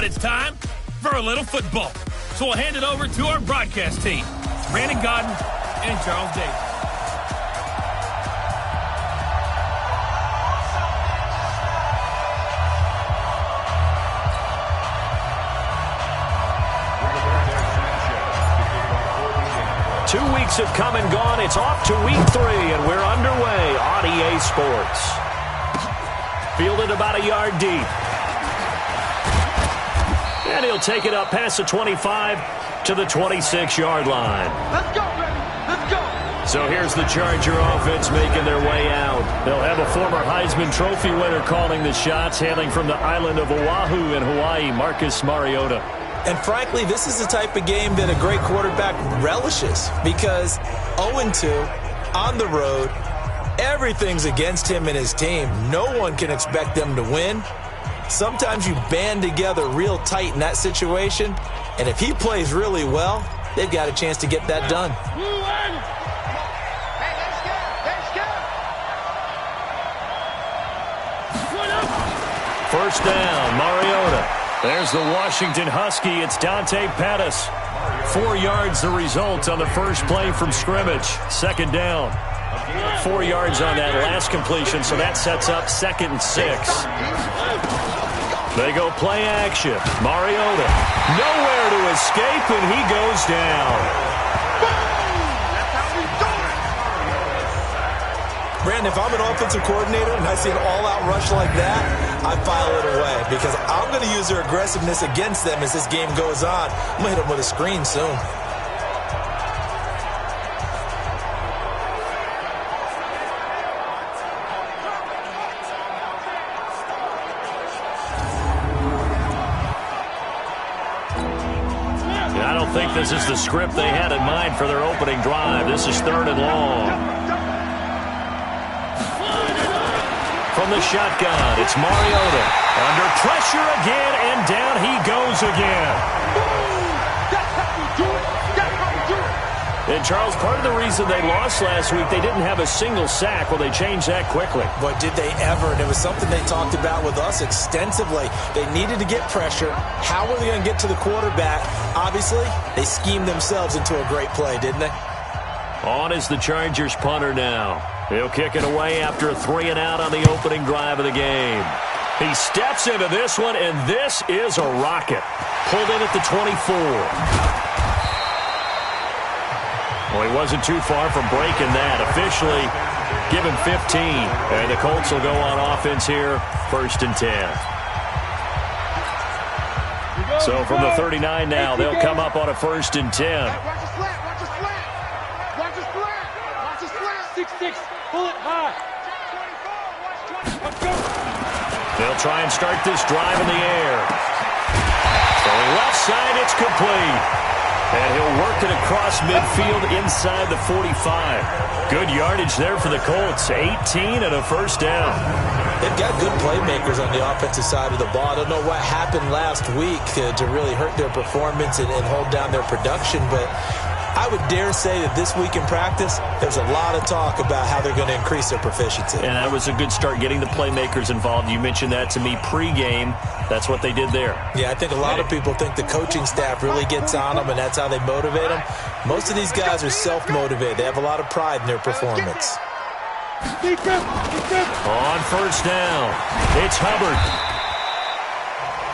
it's time for a little football. So we'll hand it over to our broadcast team, Brandon Godden and Charles Davis. Two weeks have come and gone. It's off to week 3, and we're underway on EA Sports. Fielded about a yard deep. And he'll take it up past the 25 to the 26-yard line. Let's go, baby. Let's go. So here's the Charger offense making their way out. They'll have a former Heisman Trophy winner calling the shots, hailing from the island of Oahu in Hawaii, Marcus Mariota. And frankly, this is the type of game that a great quarterback relishes because 0-2 on the road, everything's against him and his team. No one can expect them to win. Sometimes you band together real tight in that situation, and if he plays really well, they've got a chance to get that done. First down, Mariota. There's the Washington Husky. It's Dante Pettis. 4 yards the result on the first play from scrimmage. Second down. 4 yards on that last completion, so that sets up 2nd and 6. They go play action. Mariota. Nowhere to escape, and he goes down. Brandon, if I'm an offensive coordinator and I see an all-out rush like that, I file it away because I'm going to use their aggressiveness against them as this game goes on. I'm going to hit them with a screen soon. I don't think this is the script they had in mind for their opening drive. This is 3rd and long. From the shotgun, it's Mariota. Under pressure again, and down he goes again. And, Charles, part of the reason they lost last week, they didn't have a single sack. Well, they changed that quickly. But did they ever? And it was something they talked about with us extensively. They needed to get pressure. How were they going to get to the quarterback? Obviously, they schemed themselves into a great play, didn't they? On is the Chargers punter now. He'll kick it away after a 3-and-out on the opening drive of the game. He steps into this one, and this is a rocket. Pulled in at the 24. Well, he wasn't too far from breaking that. Officially, give him 15. And the Colts will go on offense here, 1st and 10. So from the 39 now, they'll come up on a 1st and 10. Watch the slant. Watch the slant. Watch the slant. Watch the slant. 6-6. Pull it high. Let's go. They'll try and start this drive in the air. Throwing left side, it's complete. And he'll work it across midfield inside the 45. Good yardage there for the Colts. 18 and a 1st down. They've got good playmakers on the offensive side of the ball. I don't know what happened last week to really hurt their performance and hold down their production, but I would dare say that this week in practice, there's a lot of talk about how they're going to increase their proficiency. And that was a good start, getting the playmakers involved. You mentioned that to me pregame. That's what they did there. Yeah, I think a lot of people think the coaching staff really gets on them, and that's how they motivate them. Most of these guys are self-motivated. They have a lot of pride in their performance. On 1st down, it's Hubbard.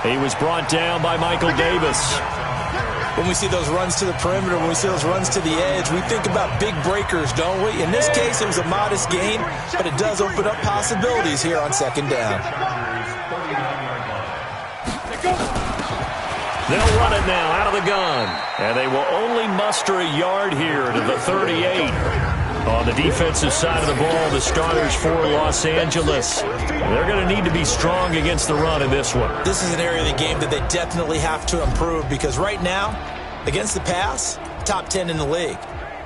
He was brought down by Michael Davis. When we see those runs to the perimeter, when we see those runs to the edge, we think about big breakers, don't we? In this case, it was a modest gain, but it does open up possibilities here on 2nd down. They'll run it now out of the gun, and they will only muster a yard here to the 38. On the defensive side of the ball, the starters for Los Angeles. They're going to need to be strong against the run in this one. This is an area of the game that they definitely have to improve because right now, against the pass, top 10 in the league.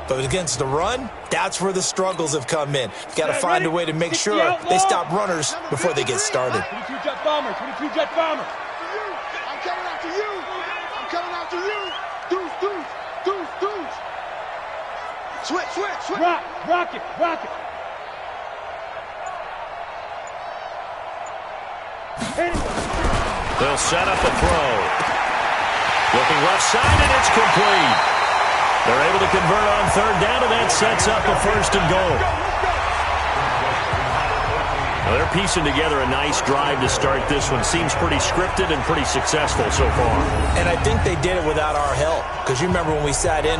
But against the run, that's where the struggles have come in. You've got to find a way to make sure they stop runners before they get started. 22 jet bomber, 22 jet bomber. I'm coming after you. I'm coming after you. Deuce. Switch. Rock it. Hit it. They'll set up a throw. Looking left side, and it's complete. They're able to convert on third down, and that sets up a first and goal. Now they're piecing together a nice drive to start this one. Seems pretty scripted and pretty successful so far. And I think they did it without our help. Because you remember when we sat in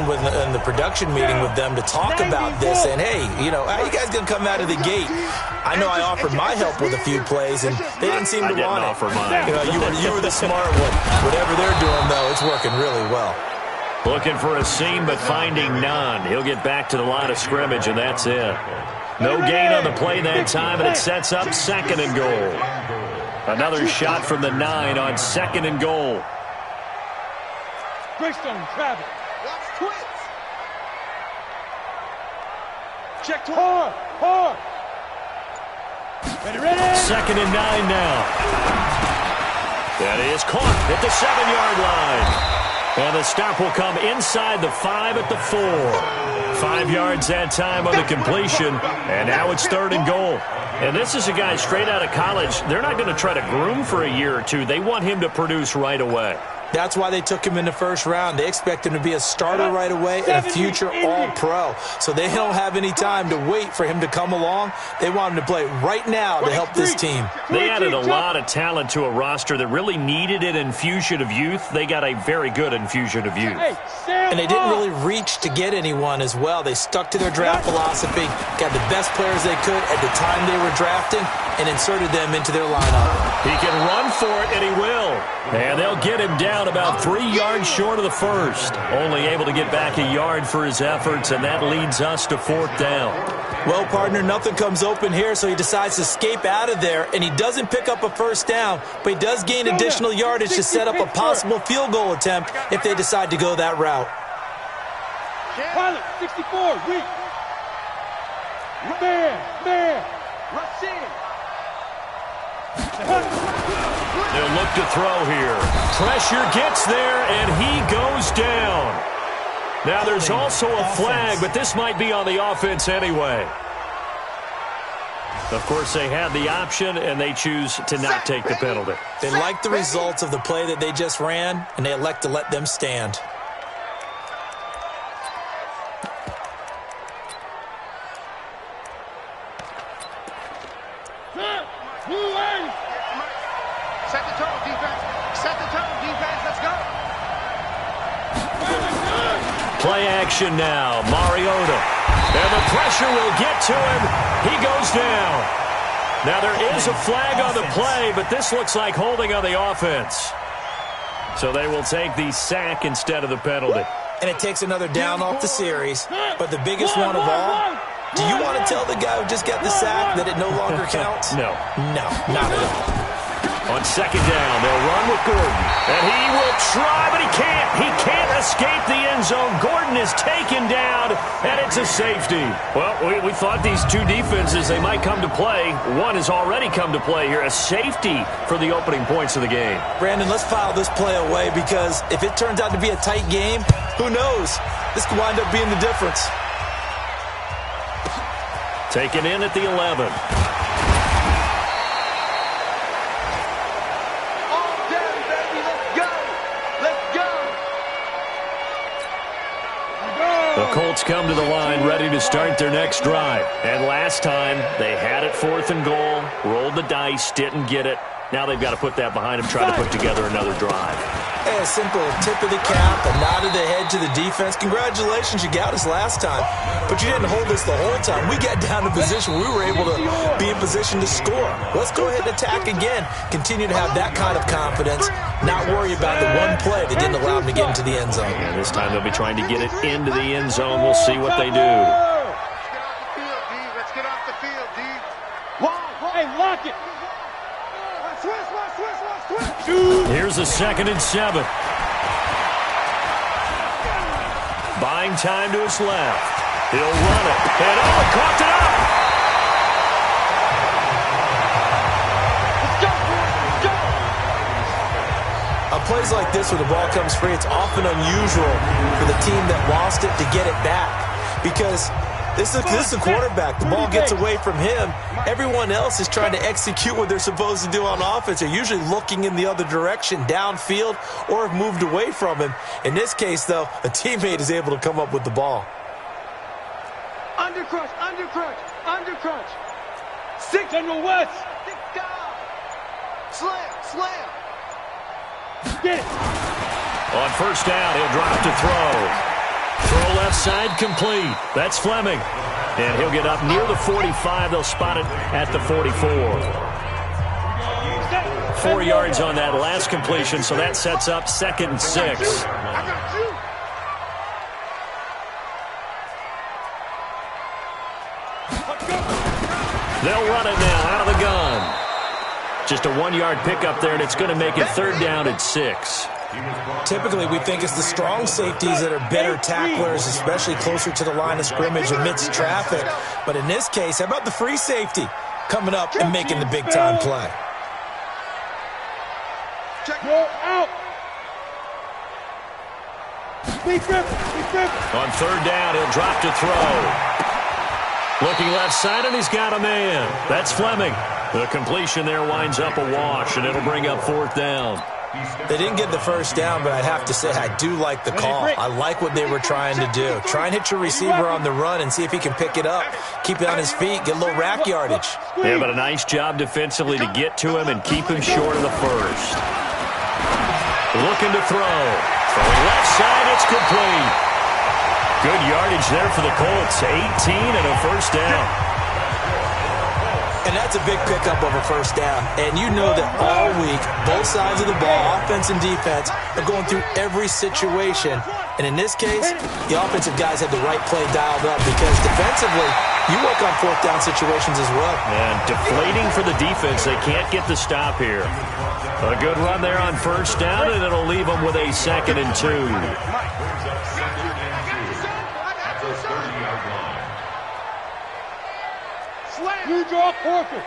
the production meeting with them to talk about this, and hey, you know, how you guys going to come out of the gate? I know I offered my help with a few plays, and they didn't seem to want it. Offer mine. You know, you were the smart one. Whatever they're doing, though, it's working really well. Looking for a seam, but finding none. He'll get back to the line of scrimmage, and that's it. No gain on the play that time, and it sets up second and goal. Another shot from the 9 on second and goal. Greystone, Travis. Watch twins. Check hard, hard. Ready, ready. Second and 9 now. That is caught at the 7-yard line. And the stop will come inside the 5 at the 4. 5 yards that time on the completion, and now it's third and goal. And this is a guy straight out of college. They're not going to try to groom for a year or two. They want him to produce right away. That's why they took him in the first round. They expect him to be a starter right away and a future All-Pro. So they don't have any time to wait for him to come along. They want him to play right now to help this team. They added a lot of talent to a roster that really needed an infusion of youth. They got a very good infusion of youth. And they didn't really reach to get anyone as well. They stuck to their draft philosophy, got the best players they could at the time they were drafting, and inserted them into their lineup. He can run for it, and he will. And they'll get him down about 3 yards short of the first. Only able to get back a yard for his efforts, and that leads us to fourth down. Well, partner, nothing comes open here, so he decides to escape out of there, and he doesn't pick up a first down, but he does gain additional yardage to set up a possible field goal attempt if they decide to go that route. Pilot, 64, weak. Man. Rush in. They'll look to throw here. Pressure gets there, and he goes down. Now there's also a flag, but this might be on the offense anyway. Of course, they had the option, and they choose to not take the penalty. They like the results of the play that they just ran, and they elect to let them stand. Set the tone, defense. Set the tone, defense. Let's go. Play action now. Mariota. And the pressure will get to him. He goes down. Now there is a flag on the play, but this looks like holding on the offense. So they will take the sack instead of the penalty. And it takes another down off the series. But the biggest one of all, do you want to tell the guy who just got the sack that it no longer counts? No. No, not at all. On second down, they'll run with Gordon. And he will try, but he can't. He can't escape the end zone. Gordon is taken down, and it's a safety. Well, we thought these two defenses, they might come to play. One has already come to play here, a safety for the opening points of the game. Brandon, let's file this play away because if it turns out to be a tight game, who knows? This could wind up being the difference. Taken in at the 11. The Colts come to the line ready to start their next drive. And last time, they had it fourth and goal, rolled the dice, didn't get it. Now they've got to put that behind them, try to put together another drive. Hey, a simple tip of the cap, a nod of the head to the defense. Congratulations, you got us last time. But you didn't hold us the whole time. We got down to position where we were able to be in position to score. Let's go ahead and attack again. Continue to have that kind of confidence. Not worry about the one play that didn't allow them to get into the end zone. And this time they'll be trying to get it into the end zone. We'll see what they do. Let's get off the field, D. Hey, lock it. Here's a 2nd and 7. Buying time to his left. He'll run it. And he caught it up. On plays like this where the ball comes free, it's often unusual for the team that lost it to get it back because This is the quarterback. The ball gets away from him. Everyone else is trying to execute what they're supposed to do on offense. They're usually looking in the other direction, downfield, or have moved away from him. In this case, though, a teammate is able to come up with the ball. Undercrunch, undercrunch, undercrunch. 6 on the west. Slam, slam. Get it. On first down, he'll drop to throw. Throw left side, complete. That's Fleming. And he'll get up near the 45. They'll spot it at the 44. 4 yards on that last completion, so that sets up 2nd and 6. They'll run it now out of the gun. Just a 1-yard pickup there, and it's going to make it 3rd down and 6. Typically, we think it's the strong safeties that are better tacklers, especially closer to the line of scrimmage amidst traffic. But in this case, how about the free safety coming up and making the big-time play? Out. On 3rd down, he'll drop to throw. Looking left side, and he's got a man. That's Fleming. The completion there winds up a wash, and it'll bring up 4th down. They didn't get the first down, but I'd have to say I do like the call. I like what they were trying to do. Try and hit your receiver on the run and see if he can pick it up. Keep it on his feet, get a little rack yardage. Yeah, but a nice job defensively to get to him and keep him short of the first. Looking to throw. Throwing left side, it's complete. Good yardage there for the Colts. 18 and a first down. And that's a big pickup of a first down. And you know that all week, both sides of the ball, offense and defense, are going through every situation. And in this case, the offensive guys have the right play dialed up because defensively, you work on 4th down situations as well. And deflating for the defense. They can't get the stop here. A good run there on first down, and it'll leave them with a 2nd and 2. You draw forfeit.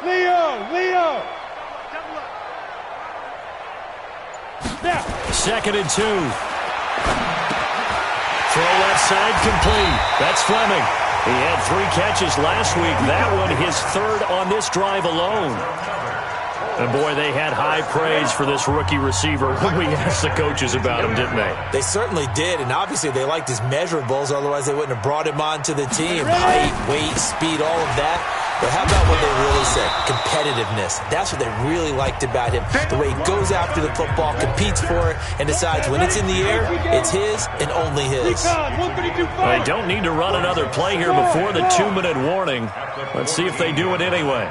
Leo. Now. 2nd and 2. Throw left side, complete. That's Fleming. He had 3 catches last week. That one his 3rd on this drive alone. And, boy, they had high praise for this rookie receiver when we asked the coaches about him, didn't they? They certainly did, and obviously they liked his measurables. Otherwise, they wouldn't have brought him onto the team. Height, weight, speed, all of that. But how about what they really said? Competitiveness. That's what they really liked about him. The way he goes after the football, competes for it, and decides when it's in the air, it's his and only his. They don't need to run another play here before the 2-minute warning. Let's see if they do it anyway.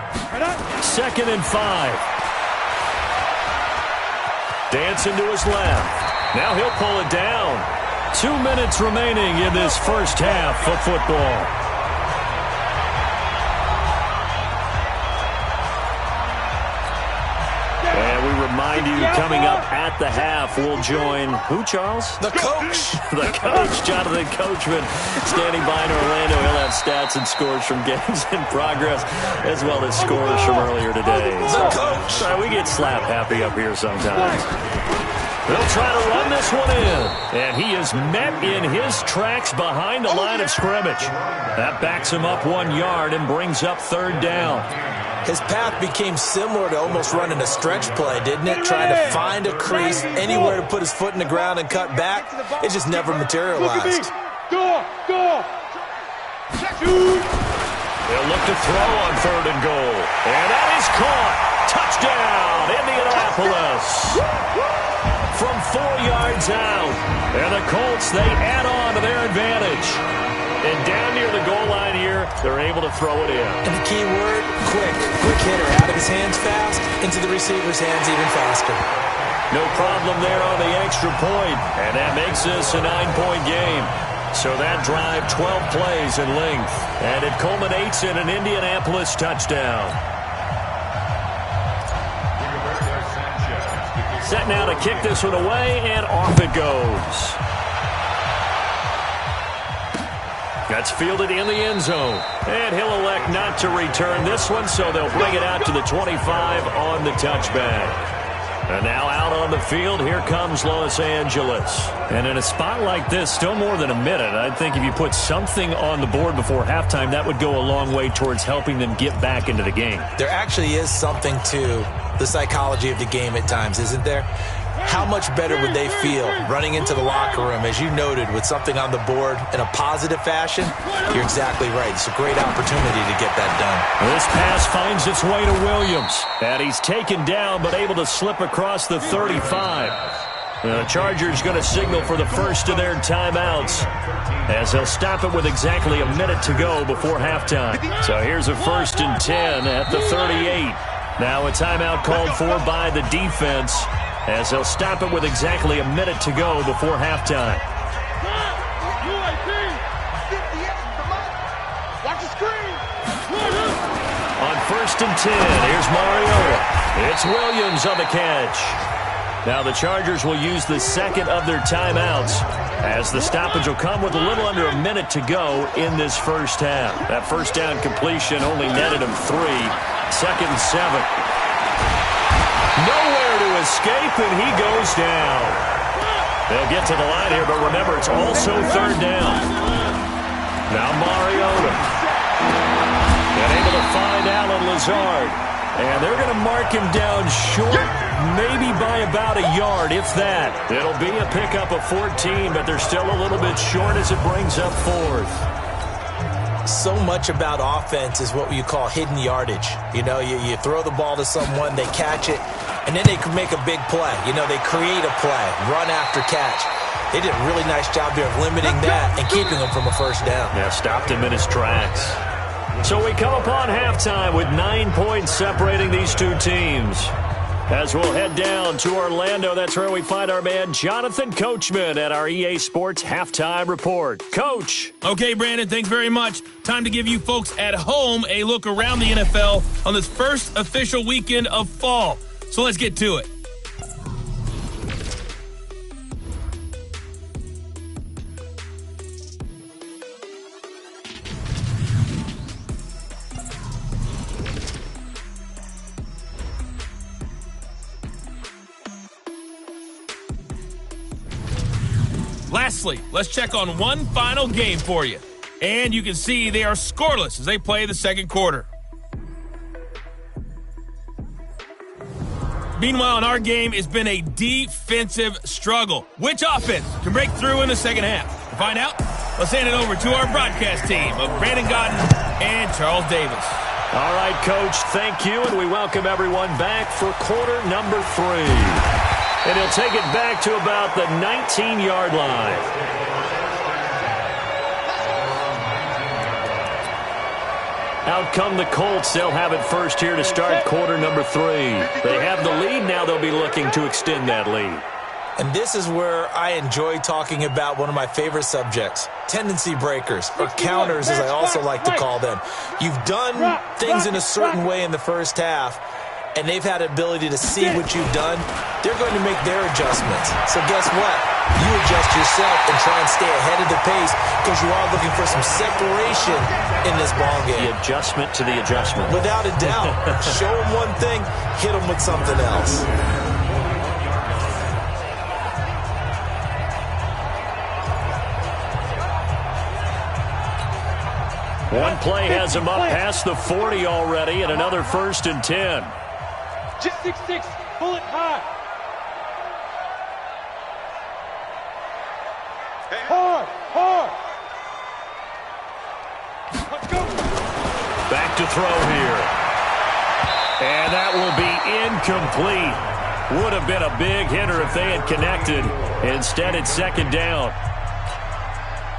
2nd and 5. Dancing to his left. Now he'll pull it down. 2 minutes remaining in this first half of football. And we remind you, coming up at the half, we'll join who, Charles? The coach. The coach, Jonathan Coachman, standing by in Orlando. He'll have stats and scores from games in progress, as well as scores from earlier today. The coach. Sorry, we get slap happy up here sometimes. They'll try to run this one in, and he is met in his tracks behind the line of scrimmage. That backs him up 1 yard and brings up 3rd down. His path became similar to almost running a stretch play, didn't it? Trying to find a crease, anywhere to put his foot in the ground and cut back. It just never materialized. Go. They'll look to throw on 3rd and goal. And that is caught. Touchdown, Indianapolis. From 4 yards out. And the Colts, they add on to their advantage. And down near the goal line here, they're able to throw it in. And the key word, quick. Quick hitter. Out of his hands fast, into the receiver's hands even faster. No problem there on the extra point. And that makes this a 9-point game. So that drive, 12 plays in length. And it culminates in an Indianapolis touchdown. Set now to kick this one away, and off it goes. That's fielded in the end zone. And he'll elect not to return this one, so they'll bring it out to the 25 on the touchback. And now out on the field, here comes Los Angeles. And in a spot like this, still more than a minute, I think if you put something on the board before halftime, that would go a long way towards helping them get back into the game. There actually is something to the psychology of the game at times, isn't there? How much better would they feel running into the locker room, as you noted, with something on the board in a positive fashion? You're exactly right. It's a great opportunity to get that done. This pass finds its way to Williams. And he's taken down, but able to slip across the 35. The Chargers going to signal for the first of their timeouts, as they'll stop it with exactly a minute to go before halftime. So here's a 1st and 10 at the 38. Now a timeout called for by the defense, as they'll stop it with exactly a minute to go before halftime. On 1st and 10, here's Mariota. It's Williams on the catch. Now the Chargers will use the second of their timeouts, as the stoppage will come with a little under a minute to go in this first half. That first down completion only netted him 3. 2nd and 7. Nowhere to escape, and he goes down. They'll get to the line here, but remember, it's also 3rd down. Now Mariota. And able to find Allen Lazard. And they're going to mark him down short, maybe by about a yard, if that. It'll be a pickup of 14, but they're still a little bit short as it brings up 4th. So much about offense is what you call hidden yardage. You know, you throw the ball to someone, they catch it, and then they can make a big play. You know, they create a play, run after catch. They did a really nice job there of limiting that and keeping him from a first down. Yeah, stopped him in his tracks. So we come upon halftime with 9 points separating these two teams. As we'll head down to Orlando, that's where we find our man Jonathan Coachman at our EA Sports Halftime Report. Coach. Okay, Brandon, thanks very much. Time to give you folks at home a look around the NFL on this first official weekend of fall. So let's get to it. Lastly, let's check on one final game for you. And you can see they are scoreless as they play the second quarter. Meanwhile, in our game, it's been a defensive struggle. Which offense can break through in the second half? To find out, let's hand it over to our broadcast team of Brandon Godden and Charles Davis. All right, Coach, thank you, and we welcome everyone back for quarter number 3. And he'll take it back to about the 19-yard line. Out come the Colts. They'll have it first here to start quarter number 3. They have the lead. Now they'll be looking to extend that lead. And this is where I enjoy talking about one of my favorite subjects, tendency breakers, or counters as I also like to call them. You've done things in a certain way in the first half, and they've had the ability to see what you've done. They're going to make their adjustments. So guess what? You adjust yourself and try and stay ahead of the pace, because you are looking for some separation in this ball game. The adjustment to the adjustment. Without a doubt. Show them one thing, hit them with something else. One play has him up past the 40 already, and another 1st and 10. Just 6'6", pull it high. Hard, hard. Let's go. Back to throw here. And that will be incomplete. Would have been a big hitter if they had connected. Instead, it's 2nd down.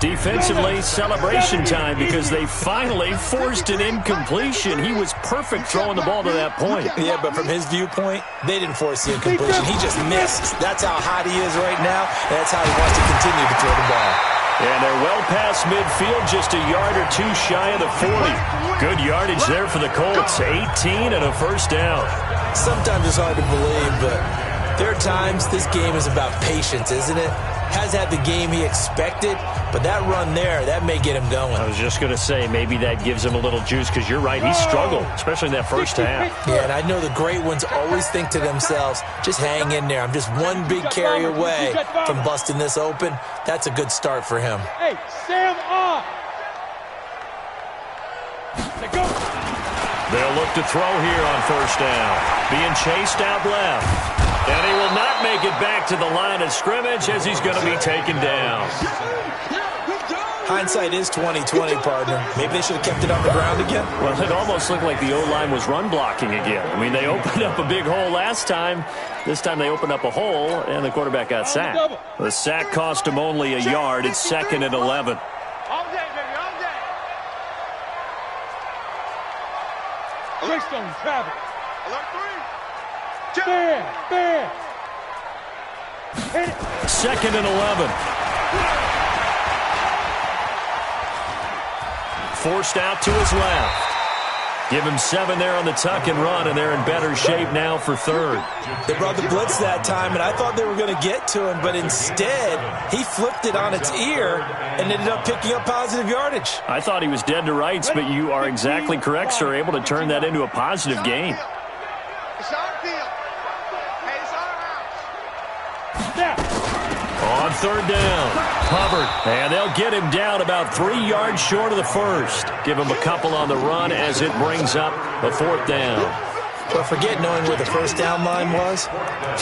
Defensively, celebration time, because they finally forced an incompletion. He was perfect throwing the ball to that point. Yeah, but from his viewpoint, they didn't force the incompletion. He just missed. That's how hot he is right now, and that's how he wants to continue to throw the ball. And they're well past midfield, just a yard or two shy of the 40. Good yardage there for the Colts. 18 and a 1st down. Sometimes it's hard to believe, but there are times this game is about patience, isn't it? has had the game he expected, but that run there, that may get him going. I was just going to say, maybe that gives him a little juice, because you're right, he struggled, especially in that first half. Yeah, and I know the great ones always think to themselves, just hang in there. I'm just one big carry away from busting this open. That's a good start for him. Hey, Sam on. Go. They'll look to throw here on first down. Being chased out left. And he will not make it back to the line of scrimmage as he's going to be taken down. Hindsight is 20/20, partner. Maybe they should have kept it on the ground again. Well, it almost looked like the O-line was run blocking again. I mean, they opened up a big hole last time. This time they opened up a hole, and the quarterback got sacked. The sack cost him only a yard. It's 2nd and 11. All day, baby, all day. Greystone travel. Alert 3. Bam. Hit it. 2nd and 11. Forced out to his left. Give him 7 there on the tuck and run, and they're in better shape now for 3rd. They brought the blitz that time, and I thought they were going to get to him, but instead, he flipped it on its ear and ended up picking up positive yardage. I thought he was dead to rights, but you are exactly correct, sir, able to turn that into a positive gain. It's our field. Hey, it's our house. Snap. On 3rd down, Hubbard, and they'll get him down about 3 yards short of the first. Give him a couple on the run as it brings up a 4th down. But forget knowing where the first down line was.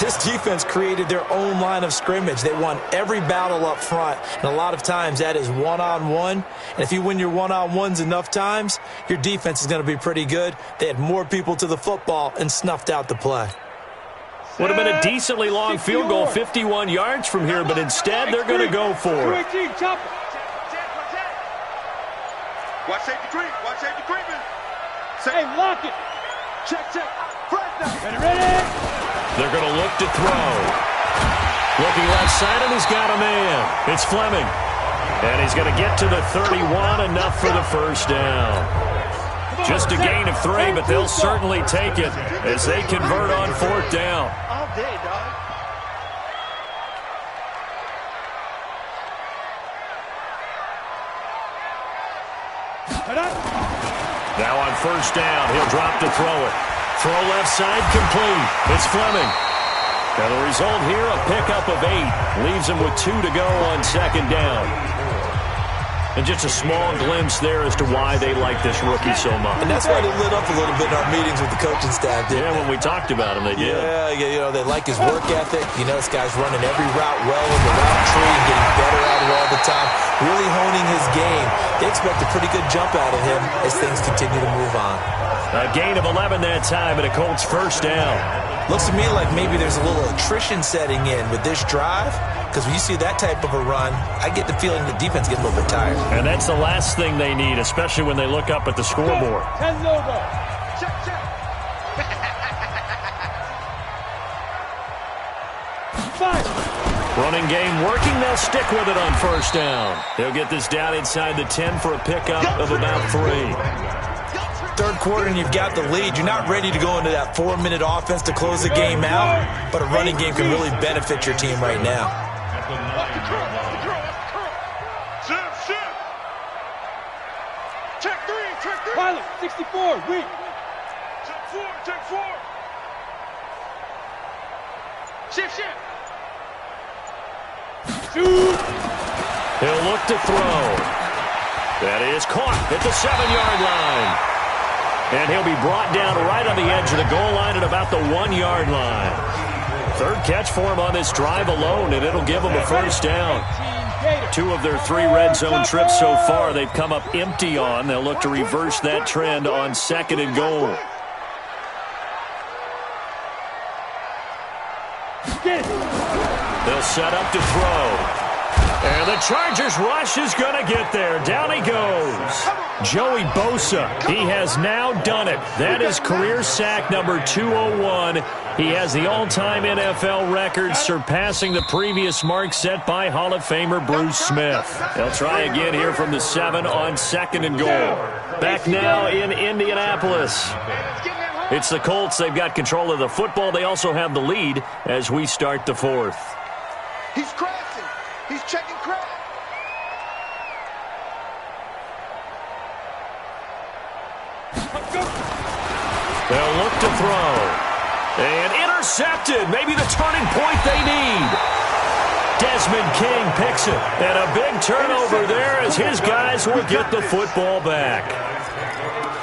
This defense created their own line of scrimmage. They won every battle up front, and a lot of times that is one-on-one. And if you win your one-on-ones enough times, your defense is going to be pretty good. They had more people to the football and snuffed out the play. Would have been a decently long field goal, 51 yards from here, but instead they're going to go for it. Watch safety creep. Watch safety creeping. Hey, lock it. Check. Ready. They're going to look to throw. Looking left side, and he's got a man. It's Fleming. And he's going to get to the 31, enough for the first down. Just a gain of 3, but they'll certainly take it as they convert on 4th down. All day, dog. Now on first down, he'll drop to throw it. Throw left side, complete. It's Fleming. And the result here, a pickup of 8. Leaves him with 2 to go on 2nd down. And just a small glimpse there as to why they like this rookie so much. And that's why they lit up a little bit in our meetings with the coaching staff, didn't Yeah, they? when we talked about him, they did. Yeah, you know, they like his work ethic. You know, this guy's running every route well in the route tree and getting better at it all the time. Really honing his game. They expect a pretty good jump out of him as things continue to move on. A gain of 11 that time, and a Colts first down. Looks to me like maybe there's a little attrition setting in with this drive, because when you see that type of a run, I get the feeling the defense gets a little bit tired. And that's the last thing they need, especially when they look up at the scoreboard. 10 logo. Check. Five. Running game working, they'll stick with it on first down. They'll get this down inside the 10 for a pickup of about 3. 3rd quarter and you've got the lead. You're not ready to go into that 4-minute offense to close the game out, but a running game can really benefit your team right now. Shift. Check 3. Pilot, 64, weak. Check 4. Shift. Shoot. He'll look to throw. That is caught at the 7-yard line. And he'll be brought down right on the edge of the goal line at about the 1-yard line. 3rd catch for him on this drive alone, and it'll give him a first down. 2 of their 3 red zone trips so far they've come up empty on. They'll look to reverse that trend on 2nd and goal. They'll set up to throw. And the Chargers rush is going to get there. Down he goes. Joey Bosa, he has now done it. That is career sack number 201. He has the all-time NFL record, surpassing the previous mark set by Hall of Famer Bruce Smith. They'll try again here from the 7 on 2nd and goal. Back now in Indianapolis. It's the Colts. They've got control of the football. They also have the lead as we start the 4th. He's crashing. He's checking crack. They'll look to throw. And intercepted. Maybe the turning point they need. Desmond King picks it. And a big turnover there as his guys will get the football back.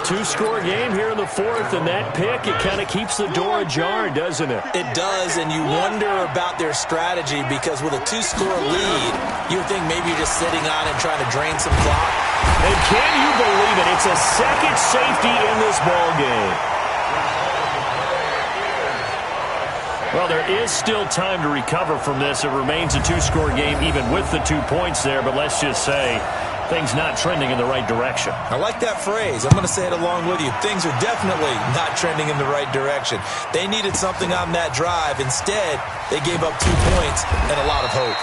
Two-score game here in the fourth, and that pick, it kind of keeps the door ajar, doesn't it? It does, and you wonder about their strategy because with a two-score lead, you would think maybe you're just sitting on and trying to drain some clock. And can you believe it? It's a second safety in this ball game. Well, there is still time to recover from this. It remains a two-score game even with the 2 points there, but let's just say things not trending in the right direction. I like that phrase. I'm going to say it along with you. Things are definitely not trending in the right direction. They needed something on that drive. Instead, they gave up 2 points and a lot of hope.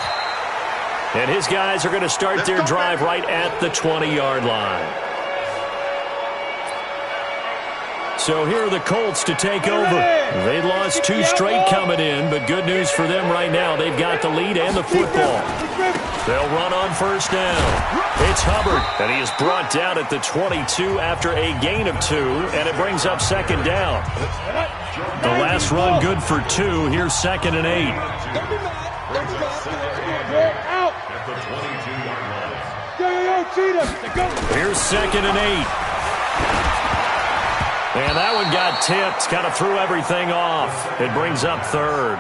And his guys are going to start their drive right at the 20-yard line. So here are the Colts to take over. They lost 2 straight coming in, but good news for them right now. They've got the lead and the football. They'll run on first down. It's Hubbard, and he is brought down at the 22 after a gain of 2, and it brings up second down. The last run good for 2. Here's 2nd and 8. Here's 2nd and 8. And that one got tipped, kind of threw everything off. It brings up 3rd.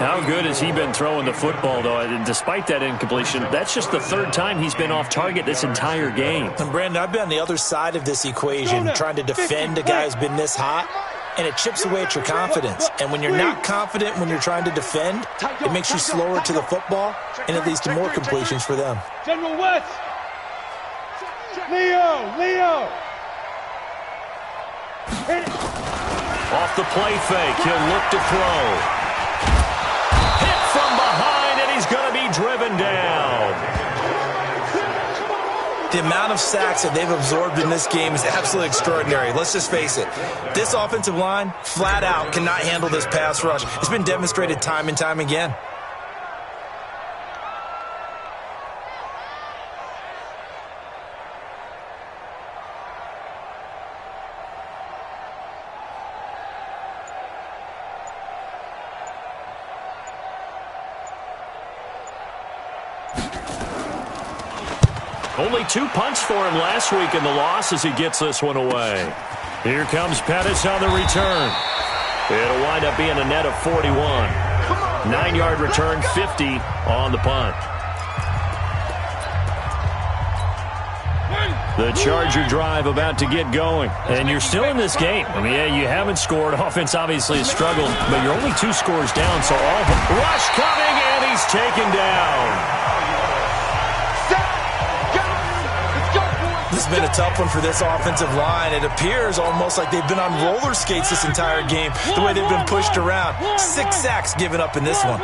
How good has he been throwing the football, though? And despite that incompletion, that's just the 3rd time he's been off target this entire game. And Brandon, I've been on the other side of this equation, trying to defend a guy who's been this hot, and it chips away at your confidence. And when you're not confident when you're trying to defend, it makes you slower to the football, and it leads to more completions for them. General West. Leo. Off the play fake, he'll look to throw. Hit from behind, and he's going to be driven down. The amount of sacks that they've absorbed in this game is absolutely extraordinary. Let's just face it. This offensive line, flat out, cannot handle this pass rush. It's been demonstrated time and time again. Only 2 punts for him last week in the loss as he gets this one away. Here comes Pettis on the return. It'll wind up being a net of 41. 9-yard return, 50 on the punt. The Charger drive about to get going. And you're still in this game. I mean, yeah, you haven't scored. Offense obviously has struggled, but you're only 2 scores down, so all rush coming, and he's taken down. This has been a tough one for this offensive line. It appears almost like they've been on roller skates this entire game, the way they've been pushed around. 6 sacks given up in this one.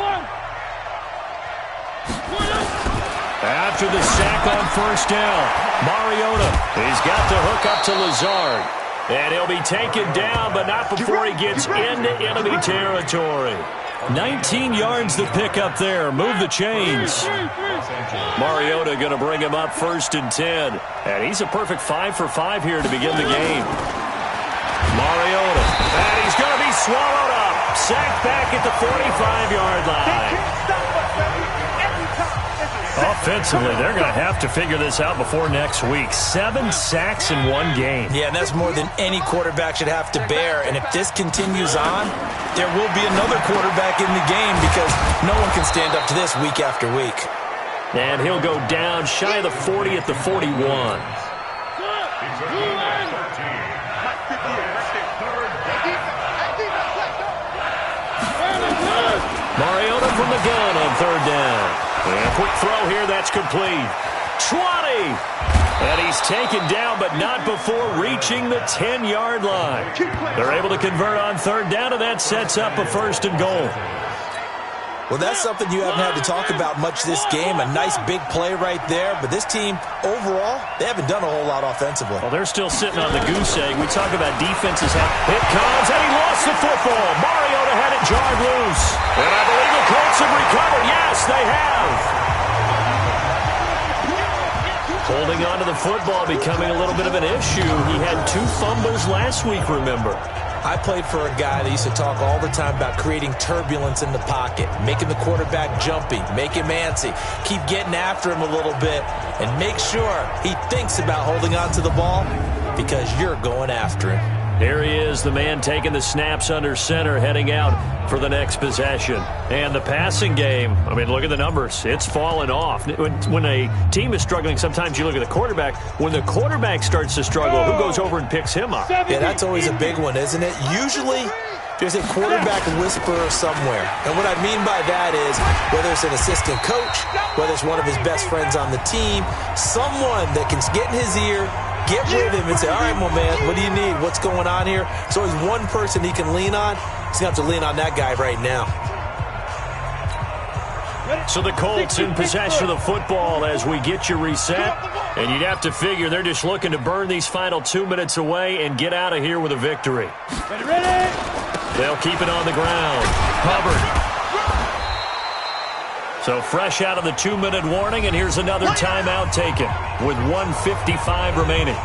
After the sack on first down, Mariota, he's got the hook up to Lazard. And he'll be taken down, but not before he gets into enemy territory. 19 yards to pick up there. Move the chains. Mariota going to bring him up 1st and 10. And he's a perfect 5 for 5 here to begin the game. Mariota. And he's going to be swallowed up. Sacked back at the 45-yard line. Offensively, they're going to have to figure this out before next week. 7 sacks in 1 game. Yeah, and that's more than any quarterback should have to bear. And if this continues on, there will be another quarterback in the game because no one can stand up to this week after week. And he'll go down shy of the 40 at the 41. Mariota from the gun on 3rd down. And quick throw here, that's complete. 20! And he's taken down, but not before reaching the 10-yard line. They're able to convert on 3rd down, and that sets up a 1st and goal. Well, that's something you haven't had to talk about much this game. A nice big play right there. But this team, overall, they haven't done a whole lot offensively. Well, they're still sitting on the goose egg. We talk about defenses. It comes, and he lost the football. Mariota had it jarred loose. And I believe the Colts have recovered. Yes, Yes, they have. Holding on to the football becoming a little bit of an issue. He had 2 fumbles last week, remember. I played for a guy that used to talk all the time about creating turbulence in the pocket, making the quarterback jumpy, make him antsy, keep getting after him a little bit, and make sure he thinks about holding on to the ball because you're going after him. Here he is, the man taking the snaps under center, heading out for the next possession. And the passing game, I mean, look at the numbers. It's fallen off. When a team is struggling, sometimes you look at the quarterback. When the quarterback starts to struggle, who goes over and picks him up? Yeah, that's always a big one, isn't it? Usually, there's a quarterback whisperer somewhere. And what I mean by that is, whether it's an assistant coach, whether it's one of his best friends on the team, someone that can get in his ear, get with him and say, all right, my man, what do you need? What's going on here? There's always one person he can lean on. He's going to have to lean on that guy right now. So the Colts in possession of the football as we get you reset. And you'd have to figure they're just looking to burn these final 2 minutes away and get out of here with a victory. They'll keep it on the ground. Hubbard. So fresh out of the 2-minute warning, and here's another timeout taken with 1:55 remaining.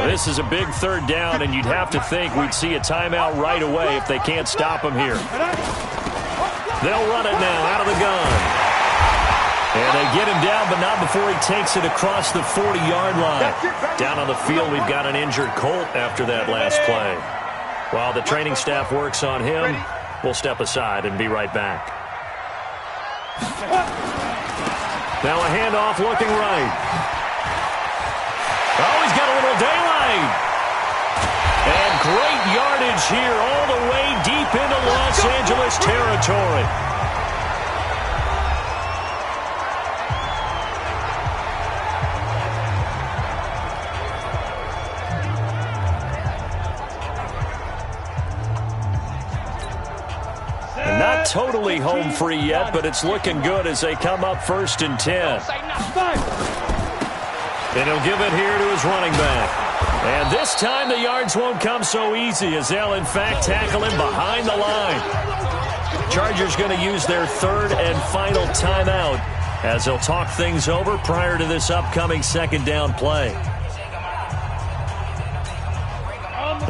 This is a big 3rd down, and you'd have to think we'd see a timeout right away if they can't stop him here. They'll run it now out of the gun. And they get him down, but not before he takes it across the 40-yard line. Down on the field, we've got an injured Colt after that last play. While the training staff works on him, we'll step aside and be right back. Now a handoff looking right. Oh, he's got a little daylight. And great yardage here all the way deep into Los Angeles territory. Not totally home free yet, but it's looking good as they come up 1st and 10. And he'll give it here to his running back. And this time the yards won't come so easy as they'll, in fact, tackle him behind the line. Chargers going to use their 3rd and final timeout as they'll talk things over prior to this upcoming 2nd down play.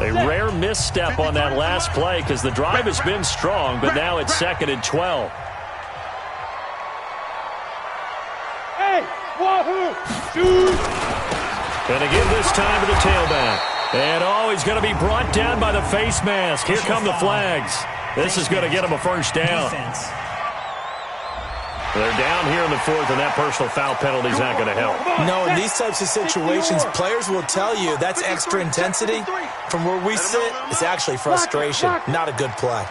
A rare misstep on that last play because the drive has been strong, but now it's 2nd and 12. Hey, wahoo! Shoot! And again this time to the tailback. And oh, he's going to be brought down by the face mask. Here come the flags. This is going to get him a 1st down. They're down here in the 4th, and that personal foul penalty is not going to help. No, in these types of situations, players will tell you that's extra intensity. From where we sit, it's actually frustration. Not a good play.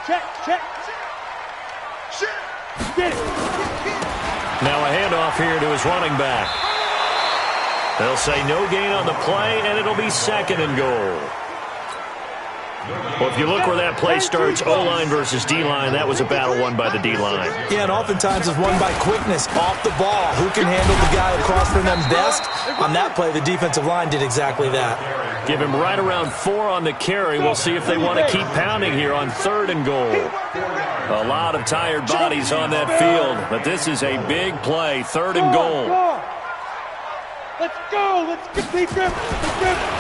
Now a handoff here to his running back. They'll say no gain on the play, and it'll be 2nd and goal. Well, if you look where that play starts, O-line versus D-line, that was a battle won by the D-line. Yeah, and oftentimes it's won by quickness, off the ball. Who can handle the guy across from them best? On that play, the defensive line did exactly that. Give him right around 4 on the carry. We'll see if they want to keep pounding here on 3rd and goal. A lot of tired bodies on that field, but this is a big play, 3rd and goal. Let's go. Let's complete grip.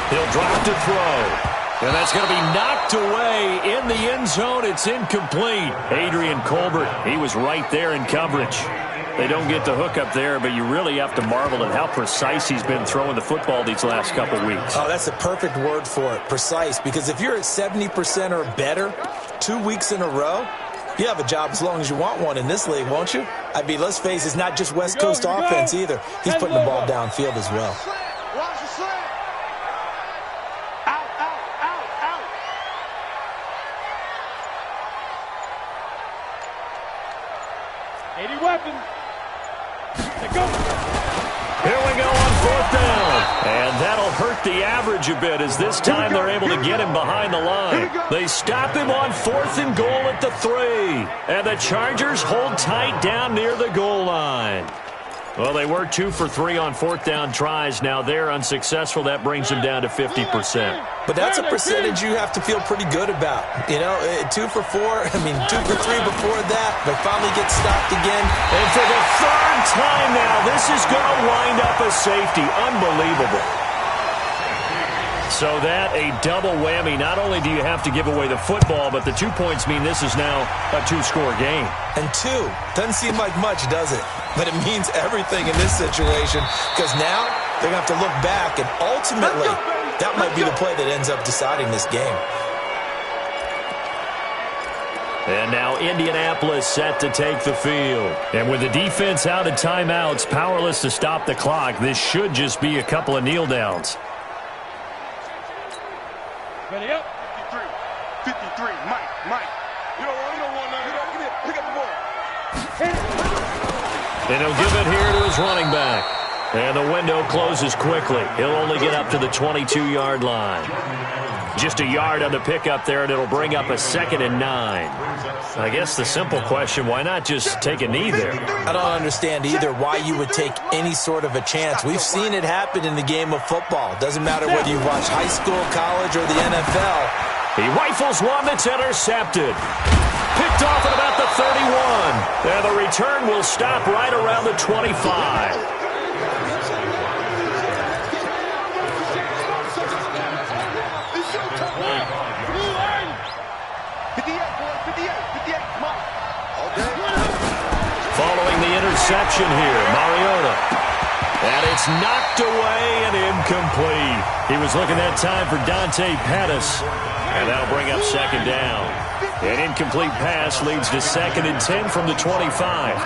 He'll drop to throw. And that's going to be knocked away in the end zone. It's incomplete. Adrian Colbert, he was right there in coverage. They don't get the hook up there, but you really have to marvel at how precise he's been throwing the football these last couple weeks. Oh, that's a perfect word for it, precise, because if you're at 70% or better 2 weeks in a row, you have a job as long as you want one in this league, won't you? I mean, let's face it, it's not just West Coast offense either. He's putting the ball downfield as well. Watch the slant. Out. 80 weapons. They go. Here we go on 4th down. And that'll hurt the average a bit as this time they're able to get him behind the line. They stop him on 4th and goal at the 3. And the Chargers hold tight down near the goal line. Well, they were 2 for 3 on fourth down tries. Now they're unsuccessful. That brings them down to 50%. But that's a percentage you have to feel pretty good about. 2 for 4, 2 for 3 before that. They finally get stopped again. And for the third time now, this is going to wind up a safety. Unbelievable. So that a double whammy. Not only do you have to give away the football, but the 2 points mean this is now a 2-score game. And 2 doesn't seem like much, does it? But it means everything in this situation, because now they're going to have to look back, and ultimately that might be the play that ends up deciding this game. And now Indianapolis set to take the field. And with the defense out of timeouts, powerless to stop the clock, this should just be a couple of kneel downs. Ready up. 53, Mike. You don't want now. Pick up the ball. And he'll give it here to his running back. And the window closes quickly. He'll only get up to the 22-yard line. Just a yard on the pickup there, and it'll bring up a 2nd and 9. I guess the simple question, why not just take a knee there? I don't understand either why you would take any sort of a chance. We've seen it happen in the game of football. Doesn't matter whether you watch high school, college, or the NFL. He rifles one that's intercepted. Picked off at about the 31. And the return will stop right around the 25. Following the interception here, Mariota. And it's knocked away and incomplete. He was looking that time for Dante Pettis. And that'll bring up 2nd down. An incomplete pass leads to 2nd and 10 from the 25.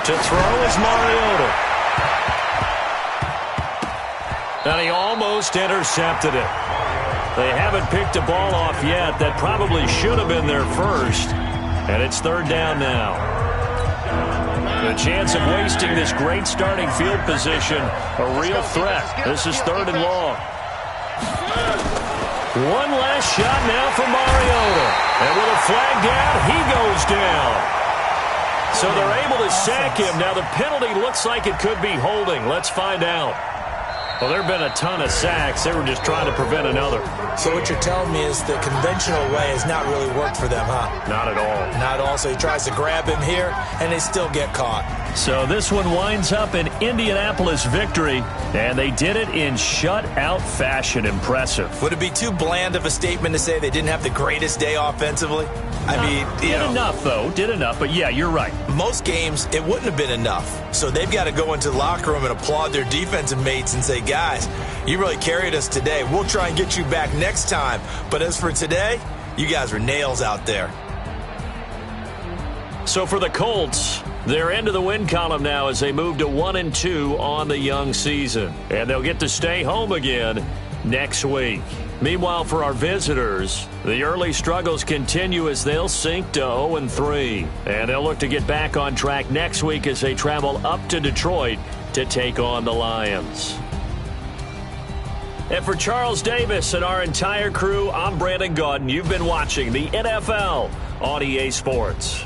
To throw is Mariota. And he almost intercepted it. They haven't picked a ball off yet. That probably should have been their first. And it's 3rd down now. The chance of wasting this great starting field position, a real threat. This is 3rd and long. One last shot now for Mariota. And with a flag down, he goes down. So they're able to sack him. Now the penalty looks like it could be holding. Let's find out. Well, there have been a ton of sacks. They were just trying to prevent another. So what you're telling me is the conventional way has not really worked for them, huh? Not at all. Not at all. So he tries to grab him here, and they still get caught. So this one winds up an Indianapolis victory, and they did it in shutout fashion. Impressive. Would it be too bland of a statement to say they didn't have the greatest day offensively? Did enough, though. Did enough. But, yeah, you're right. Most games, it wouldn't have been enough. So they've got to go into the locker room and applaud their defensive mates and say, guys, you really carried us today. We'll try and get you back next time. But as for today, you guys were nails out there. So for the Colts, they're into the win column now as they move to 1-2 on the young season. And they'll get to stay home again next week. Meanwhile, for our visitors, the early struggles continue as they'll sink to 0-3. And they'll look to get back on track next week as they travel up to Detroit to take on the Lions. And for Charles Davis and our entire crew, I'm Brandon Gaudin. You've been watching the NFL on EA Sports.